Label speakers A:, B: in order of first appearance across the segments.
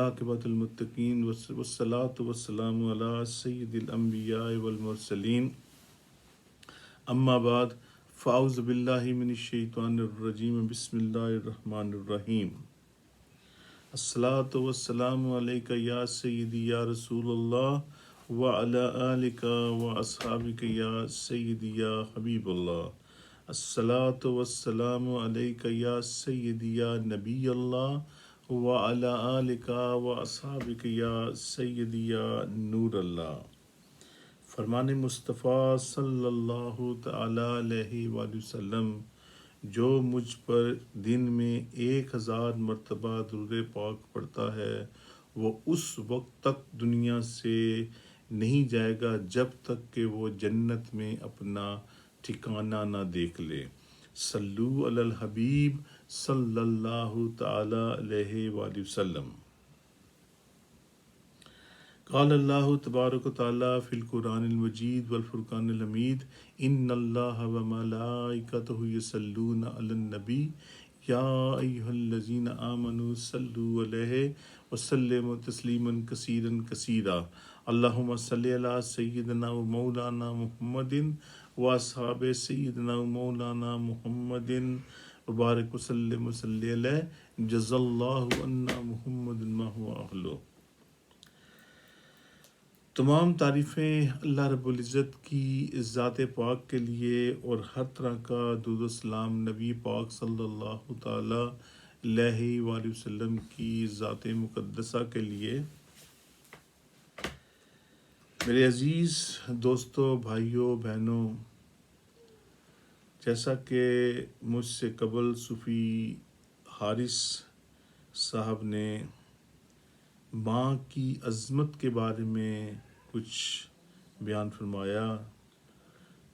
A: والعاقبۃ المتقین والصلاۃ والسلام علی سید الانبیاء والمرسلین اما بعد فاعوذ باللہ من الشیطان الرجیم بسم اللہ الرحمن الرحیم الصلاۃ والسلام علیک یا سیدی یا رسول اللہ وعلی آلک واصحابک یا سیدی یا حبیب اللہ الصلاۃ والسلام علیک یا سیدی یا نبی اللہ وعلی آلک واصحابک یا سیدی یا نور اللہ۔ فرمان مصطفیٰ صلی اللہ تعالی علیہ وآلہ وسلم، جو مجھ پر دن میں 1000 مرتبہ درود پاک پڑھتا ہے وہ اس وقت تک دنیا سے نہیں جائے گا جب تک کہ وہ جنت میں اپنا ٹھکانہ نہ دیکھ لے۔ صلو علی الحبیب صلی اللہ تعالی علیہ وآلہ وسلم۔ قال اللہ تبارک و تعالی فی القرآن المجید والفرقان الحمید ان اللہ وملائکتہ یصلون علی النبی یا ایھا الذین آمنوا صلوا علیہ وسلموا تسلیما کثیرا کثیرا اللہم صل علی سیدنا و مولانا محمد واصحاب سیدنا و مولانا محمد وبارک وسلم وصلی علیہ جزا اللہ عنا محمد ما هو اہلہ۔ تمام تعریفیں اللہ رب العزت کی ذات پاک کے لیے اور ہر طرح کا درود و سلام نبی پاک صلی اللہ تعالی علیہ وآلہ وسلم کی ذات مقدسہ کے لیے۔ میرے عزیز دوستوں، بھائیوں، بہنوں، جیسا کہ مجھ سے قبل صوفی حارث صاحب نے ماں کی عظمت کے بارے میں کچھ بیان فرمایا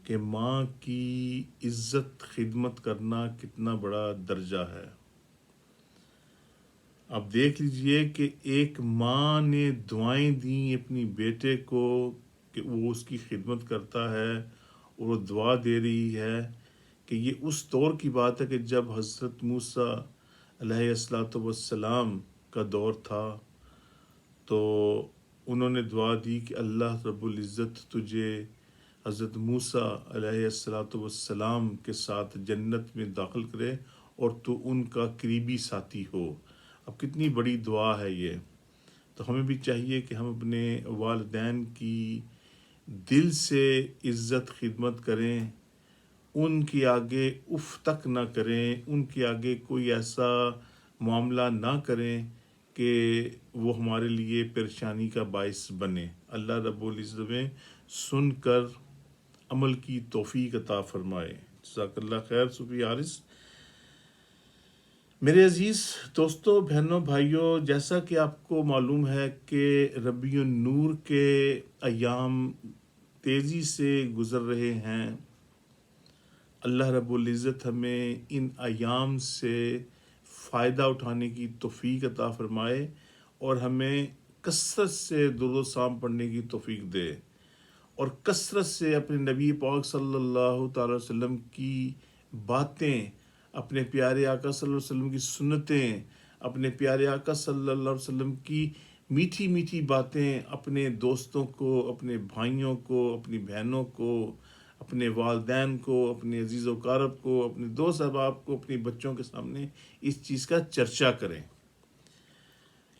A: کہ ماں کی عزت خدمت کرنا کتنا بڑا درجہ ہے۔ اب دیکھ لیجئے کہ ایک ماں نے دعائیں دیں اپنی بیٹے کو کہ وہ اس کی خدمت کرتا ہے اور وہ دعا دے رہی ہے کہ یہ اس دور کی بات ہے کہ جب حضرت موسیٰ علیہ السلام کا دور تھا، تو انہوں نے دعا دی کہ اللہ رب العزت تجھے حضرت موسیٰ علیہ السلام کے ساتھ جنت میں داخل کرے اور تو ان کا قریبی ساتھی ہو۔ اب کتنی بڑی دعا ہے یہ۔ تو ہمیں بھی چاہیے کہ ہم اپنے والدین کی دل سے عزت خدمت کریں، ان کے آگے اف تک نہ کریں، ان کے آگے کوئی ایسا معاملہ نہ کریں کہ وہ ہمارے لیے پریشانی کا باعث بنے۔ اللہ رب العزت میں سن کر عمل کی توفیق عطا فرمائے۔ جزاک اللہ خیر صوفی حارث۔ میرے عزیز دوستوں، بہنوں، بھائیوں، جیسا کہ آپ کو معلوم ہے کہ ربیع النور کے ایام تیزی سے گزر رہے ہیں۔ اللہ رب العزت ہمیں ان ایام سے فائدہ اٹھانے کی توفیق عطا فرمائے اور ہمیں کثرت سے درود و سلام پڑھنے کی توفیق دے اور کثرت سے اپنے نبی پاک صلی اللہ تعالی وسلم کی باتیں، اپنے پیارے آقا صلی اللہ علیہ وسلم کی سنتیں، اپنے پیارے آقا صلی اللہ علیہ وسلم کی میٹھی میٹھی باتیں اپنے دوستوں کو، اپنے بھائیوں کو، اپنی بہنوں کو، اپنے والدین کو، اپنے عزیز و اقارب کو، اپنے دوست احباب کو، اپنے بچوں کے سامنے اس چیز کا چرچا کریں،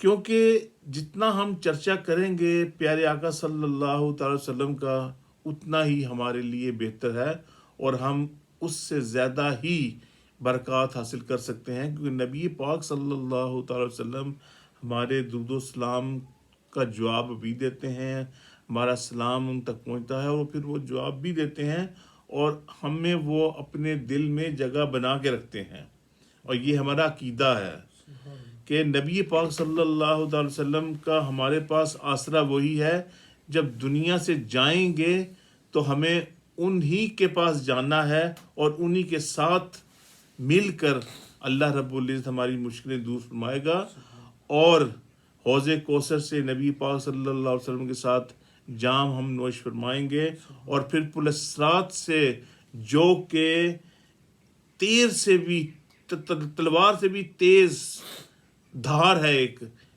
A: کیونکہ جتنا ہم چرچا کریں گے پیارے آقا صلی اللہ تعالی وسلم کا اتنا ہی ہمارے لیے بہتر ہے اور ہم اس سے زیادہ ہی برکات حاصل کر سکتے ہیں، کیونکہ نبی پاک صلی اللہ تعالی وسلم ہمارے درود و سلام کا جواب بھی دیتے ہیں، ہمارا سلام ان تک پہنچتا ہے اور پھر وہ جواب بھی دیتے ہیں اور ہمیں وہ اپنے دل میں جگہ بنا کے رکھتے ہیں۔ اور یہ ہمارا عقیدہ ہے کہ نبی پاک صلی اللہ تعالی وسلم کا ہمارے پاس آسرا وہی ہے، جب دنیا سے جائیں گے تو ہمیں انہی کے پاس جانا ہے اور انہی کے ساتھ مل کر اللہ رب العزت ہماری مشکلیں دور فرمائے گا اور حوض کوثر سے نبی پاک صلی اللہ علیہ وسلم کے ساتھ جام ہم نوش فرمائیں گے اور پھر پل الصراط سے، جو کہ تیر سے بھی، تلوار سے بھی تیز دھار ہے، ایک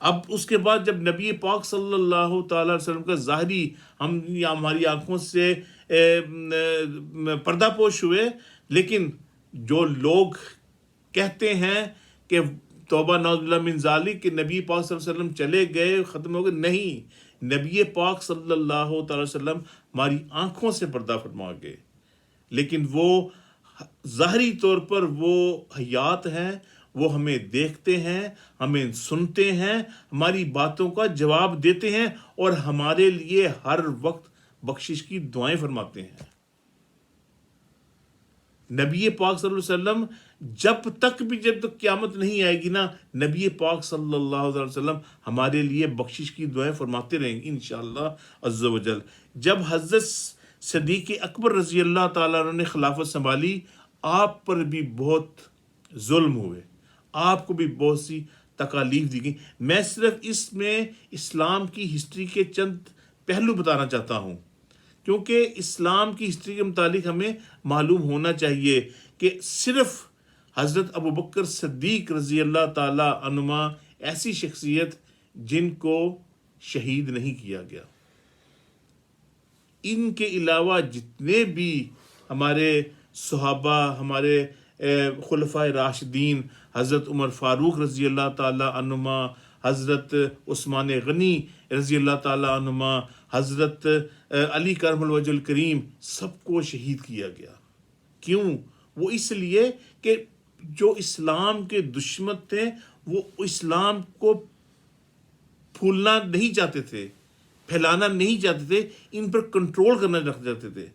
A: اب اس کے بعد جب نبی پاک صلی اللہ تعالی علیہ وسلم کا ظاہری ہم یا ہماری آنکھوں سے پردہ پوش ہوئے، لیکن جو لوگ کہتے ہیں کہ توبہ نعوذ باللہ من ذالک کہ نبی پاک صلی اللہ علیہ وسلم چلے گئے، ختم ہو گئے، نہیں، نبی پاک صلی اللہ تعالی وسلم ہماری آنکھوں سے پردہ فرما گئے، لیکن وہ ظاہری طور پر وہ حیات ہیں، وہ ہمیں دیکھتے ہیں، ہمیں سنتے ہیں، ہماری باتوں کا جواب دیتے ہیں، اور ہمارے لیے ہر وقت بخشش کی دعائیں فرماتے ہیں۔ نبی پاک صلی اللہ علیہ وسلم جب تک قیامت نہیں آئے گی نا، نبی پاک صلی اللہ علیہ وسلم ہمارے لیے بخشش کی دعائیں فرماتے رہیں گے انشاءاللہ عز و جل۔ جب حضرت صدیق اکبر رضی اللہ تعالیٰ عنہ نے خلافت سنبھالی، آپ پر بھی بہت ظلم ہوئے، آپ کو بھی بہت سی تکالیف دی گئی۔ میں صرف اس میں اسلام کی ہسٹری کے چند پہلو بتانا چاہتا ہوں، کیونکہ اسلام کی ہسٹری کے متعلق ہمیں معلوم ہونا چاہیے کہ صرف حضرت ابوبکر صدیق رضی اللہ تعالی عنہما ایسی شخصیت جن کو شہید نہیں کیا گیا، ان کے علاوہ جتنے بھی ہمارے صحابہ، ہمارے خلفائے راشدین، حضرت عمر فاروق رضی اللہ تعالی عنہما، حضرت عثمان غنی رضی اللہ تعالی عنہما، حضرت علی کرم الوجہ الکریم، سب کو شہید کیا گیا۔ کیوں؟ وہ اس لیے کہ جو اسلام کے دشمن تھے وہ اسلام کو پھولنا نہیں چاہتے تھے، پھیلانا نہیں چاہتے تھے، ان پر کنٹرول کرنا چاہتے تھے۔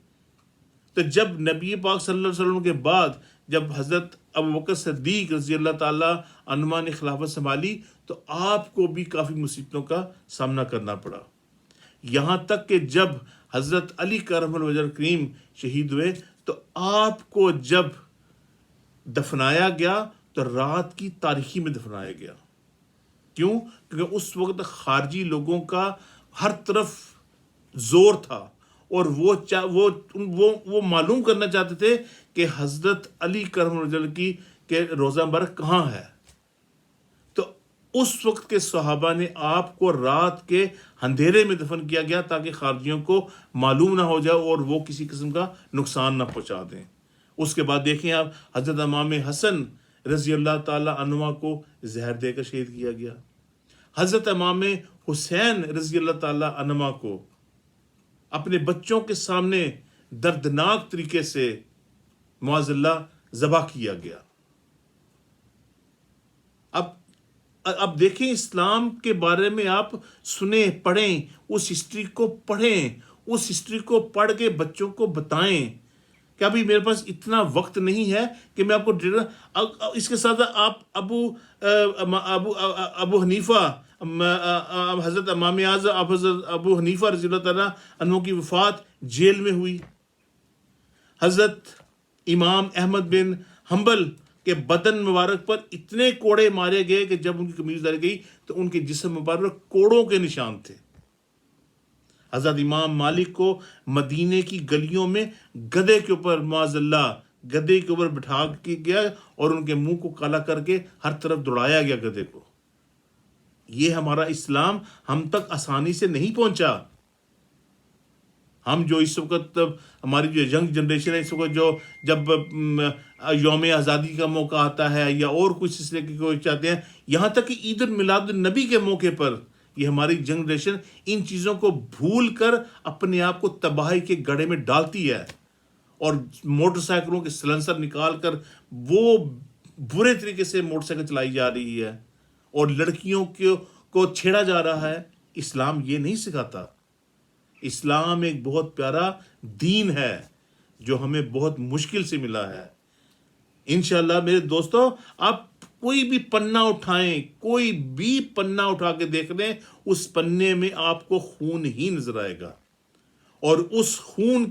A: تو جب نبی پاک صلی اللہ علیہ وسلم کے بعد جب حضرت ابوبکر صدیق رضی اللہ تعالیٰ عنہما نے خلافت سنبھالی تو آپ کو بھی کافی مصیبتوں کا سامنا کرنا پڑا، یہاں تک کہ جب حضرت علی کرم الوجہ الکریم شہید ہوئے تو آپ کو جب دفنایا گیا تو رات کی تاریکی میں دفنایا گیا۔ کیوں؟ کیونکہ اس وقت خارجی لوگوں کا ہر طرف زور تھا، اور وہ معلوم کرنا چاہتے تھے کہ حضرت علی کرم الوجہ کی کہ روزہ مبارک کہاں ہے۔ تو اس وقت کے صحابہ نے آپ کو رات کے اندھیرے میں دفن کیا گیا تاکہ خارجیوں کو معلوم نہ ہو جائے اور وہ کسی قسم کا نقصان نہ پہنچا دیں۔ اس کے بعد دیکھیں آپ، حضرت امام حسن رضی اللہ تعالیٰ عنہما کو زہر دے کر شہید کیا گیا، حضرت امام حسین رضی اللہ تعالیٰ عنہما کو اپنے بچوں کے سامنے دردناک طریقے سے معاذ اللہ ذبح کیا گیا۔ اب دیکھیں، اسلام کے بارے میں آپ سنیں، پڑھیں، اس ہسٹری کو پڑھیں، اس ہسٹری کو پڑھ کے بچوں کو بتائیں کہ ابھی میرے پاس اتنا وقت نہیں ہے کہ میں آپ کو اس کے ساتھ آپ ابو حنیفہ، حضرت امام اعظم حضرت ابو حنیفہ رضی اللہ تعالیٰ عنہ کی وفات جیل میں ہوئی، حضرت امام احمد بن حنبل کے بدن مبارک پر اتنے کوڑے مارے گئے کہ جب ان کی قمیض اتاری گئی تو ان کے جسم مبارک کوڑوں کے نشان تھے۔ حضرت امام مالک کو مدینے کی گلیوں میں گدھے کے اوپر معاذ اللہ گدھے کے اوپر بٹھا کے گیا اور ان کے منہ کو کالا کر کے ہر طرف دوڑایا گیا گدھے کو۔ یہ ہمارا اسلام ہم تک آسانی سے نہیں پہنچا۔ ہم جو اس وقت ہماری جو ینگ جنریشن ہے اس وقت جو جب یوم آزادی کا موقع آتا ہے یا اور کچھ سلسلے کی کوئی چاہتے ہیں، یہاں تک کہ عید المیلاد النبی کے موقع پر یہ ہماری جنریشن ان چیزوں کو بھول کر اپنے آپ کو تباہی کے گڑھے میں ڈالتی ہے، اور موٹر سائیکلوں کے سلنسر نکال کر وہ برے طریقے سے موٹر سائیکل چلائی جا رہی ہے اور لڑکیوں کو چھیڑا جا رہا ہے۔ اسلام یہ نہیں سکھاتا۔ اسلام ایک بہت پیارا دین ہے جو ہمیں بہت مشکل سے ملا ہے۔ انشاءاللہ میرے دوستو، آپ کوئی بھی پنہ اٹھائیں، کوئی بھی پنہ اٹھا کے دیکھ لیں، اس پنے میں آپ کو خون ہی نظر آئے گا، اور اس خون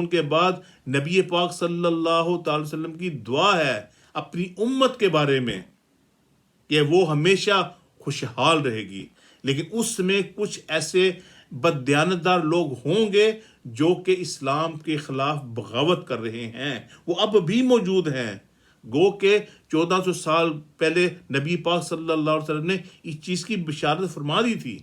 A: کے بعد نبی پاک صلی اللہ تعالی وسلم کی دعا ہے اپنی امت کے بارے میں کہ وہ ہمیشہ خوشحال رہے گی، لیکن اس میں کچھ ایسے بددیانتدار لوگ ہوں گے جو کہ اسلام کے خلاف بغاوت کر رہے ہیں، وہ اب بھی موجود ہیں۔ گو کہ 1400 سال پہلے نبی پاک صلی اللہ علیہ وسلم نے اس چیز کی بشارت فرما دی تھی.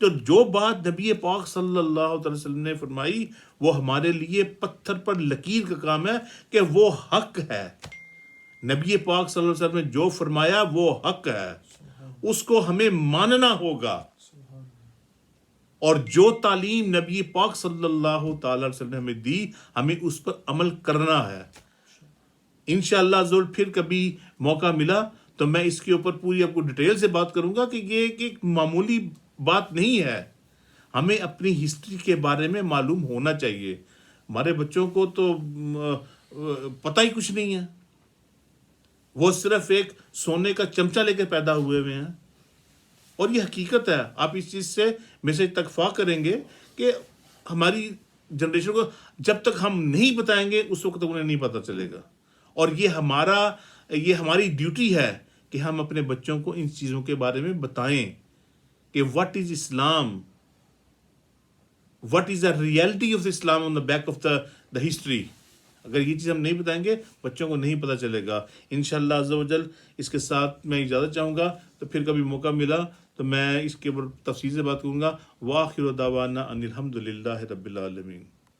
A: تو جو بات نبی پاک صلی اللہ علیہ وسلم نے فرمائی وہ ہمارے لیے پتھر پر لکیر کا کام ہے کہ وہ حق ہے. نبی پاک صلی اللہ علیہ وسلم نے جو فرمایا وہ حق ہے، اس کو ہمیں ماننا ہوگا، اور جو تعلیم نبی پاک صلی اللہ تعالی علیہ وسلم نے ہمیں دی ہمیں اس پر عمل کرنا ہے. انشاءاللہ ضرور پھر کبھی موقع ملا تو میں اس کے اوپر پوری آپ کو ڈیٹیل سے بات کروں گا کہ یہ ایک معمولی بات نہیں ہے. ہمیں اپنی ہسٹری کے بارے میں معلوم ہونا چاہیے. ہمارے بچوں کو تو پتہ ہی کچھ نہیں ہے، وہ صرف ایک سونے کا چمچہ لے کے پیدا ہوئے ہوئے ہیں. اور یہ حقیقت ہے، آپ اس چیز سے میرے سے اتفاق کریں گے کہ ہماری جنریشن کو جب تک ہم نہیں بتائیں گے اس وقت تک انہیں نہیں پتہ چلے گا. اور یہ ہماری ڈیوٹی ہے کہ ہم اپنے بچوں کو ان چیزوں کے بارے میں بتائیں کہ what is Islam, what is the reality of Islam on the back of the history. اگر یہ چیز ہم نہیں بتائیں گے بچوں کو نہیں پتہ چلے گا. انشاءاللہ عز و جل اس کے ساتھ میں اجازت چاہوں گا، تو پھر کبھی موقع ملا تو میں اس کے اوپر تفصیل سے بات کروں گا. وآخر دعوانا ان الحمد للہ رب العالمین.